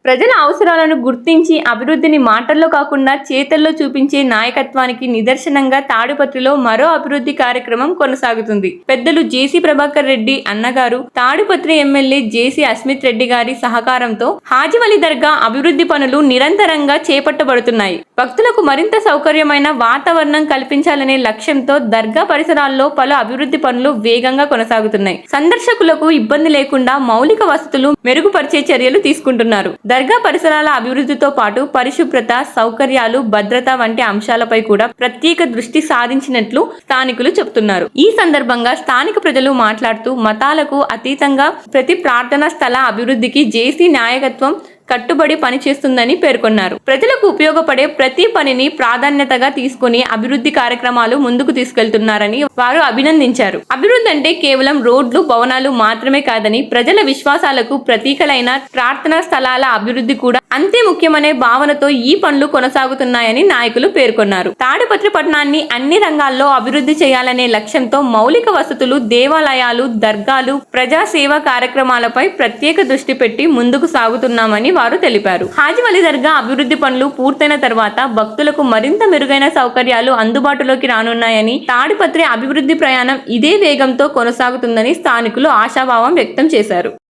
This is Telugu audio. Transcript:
ప్రజల అవసరాలను గుర్తించి అభివృద్ధిని మాటల్లో కాకుండా చేతల్లో చూపించే నాయకత్వానికి నిదర్శనంగా తాడిపత్రిలో మరో అభివృద్ధి కార్యక్రమం కొనసాగుతుంది. పెద్దలు జేసీ ప్రభాకర్ రెడ్డి అన్నగారు, తాడిపత్రి ఎమ్మెల్యే జేసీ అస్మిత్ రెడ్డి గారి సహకారంతో హాజీ వలి దర్గా అభివృద్ధి పనులు నిరంతరంగా చేపట్టబడుతున్నాయి. భక్తులకు మరింత సౌకర్యమైన వాతావరణం కల్పించాలనే లక్ష్యంతో దర్గా పరిసరాల్లో పలు అభివృద్ధి పనులు వేగంగా కొనసాగుతున్నాయి. సందర్శకులకు ఇబ్బంది లేకుండా మౌలిక వసతులు మెరుగుపరిచే చర్యలు తీసుకుంటున్నారు. దర్గా పరిసరాల అభివృద్ధితో పాటు పరిశుభ్రత, సౌకర్యాలు, భద్రత వంటి అంశాలపై కూడా ప్రత్యేక దృష్టి సాధించినట్లు స్థానికులు చెబుతున్నారు. ఈ సందర్భంగా స్థానిక ప్రజలు మాట్లాడుతూ మతాలకు అతీతంగా ప్రతి ప్రార్థనా స్థల అభివృద్ధికి జేసీ నాయకత్వం కట్టుబడి పనిచేస్తుందని పేర్కొన్నారు. ప్రజలకు ఉపయోగపడే ప్రతి పనిని ప్రాధాన్యతగా తీసుకుని అభివృద్ధి కార్యక్రమాలు ముందుకు తీసుకెళ్తున్నారని వారు అభినందించారు. అభివృద్ధి అంటే కేవలం రోడ్లు, భవనాలు మాత్రమే కాదని ప్రజల విశ్వాసాలకు ప్రతీకలైన ప్రార్థనా స్థలాల అభివృద్ధి కూడా అంతే ముఖ్యమనే భావనతో ఈ పనులు కొనసాగుతున్నాయని నాయకులు పేర్కొన్నారు. తాడిపత్రి పట్టణాన్ని అన్ని రంగాల్లో అభివృద్ధి చేయాలనే లక్ష్యంతో మౌలిక వసతులు, దేవాలయాలు, దర్గాలు, ప్రజా సేవా కార్యక్రమాలపై ప్రత్యేక దృష్టి పెట్టి ముందుకు సాగుతున్నామని వారు తెలిపారు. హాజీ వలి దర్గా అభివృద్ధి పనులు పూర్తయిన తర్వాత భక్తులకు మరింత మెరుగైన సౌకర్యాలు అందుబాటులోకి రానున్నాయని, తాడిపత్రి అభివృద్ధి ప్రయాణం ఇదే వేగంతో కొనసాగుతుందని స్థానికులు ఆశాభావం వ్యక్తం చేశారు.